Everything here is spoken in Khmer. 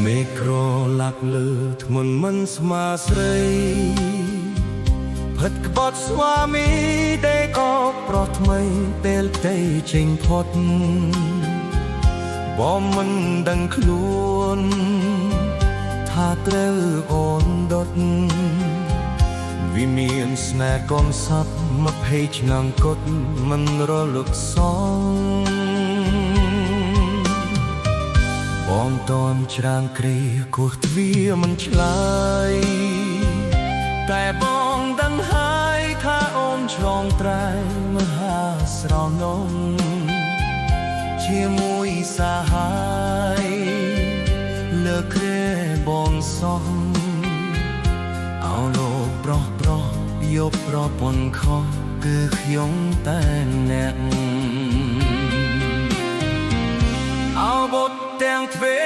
មេក្រលាក់លើធ្ងន់មិនស្មាស្រីផិតក្បត់ស្វាមីតែក៏ប្រោះថ្មីពេលទៅចេញផុតបើមិនដឹងខ្លួនថាត្រូវអូនដុតវិមានស្នេហ៍កូនសត្វ20ឆ្នាំគត់មិនរលត់សងបងតនច្រាងគ្រាគោះទ្វារមិនឆ្លើយតែបងដឹងហើយថាអូនឆ្លងត្រែងមហាស្រណំជាមួយសាហាយលើក្រែបងសោះអោលោកប្រុសយកប្រពន្ធខុសគឺខ្ញុំតែអ្នកអោបុតទាំងទ្វេ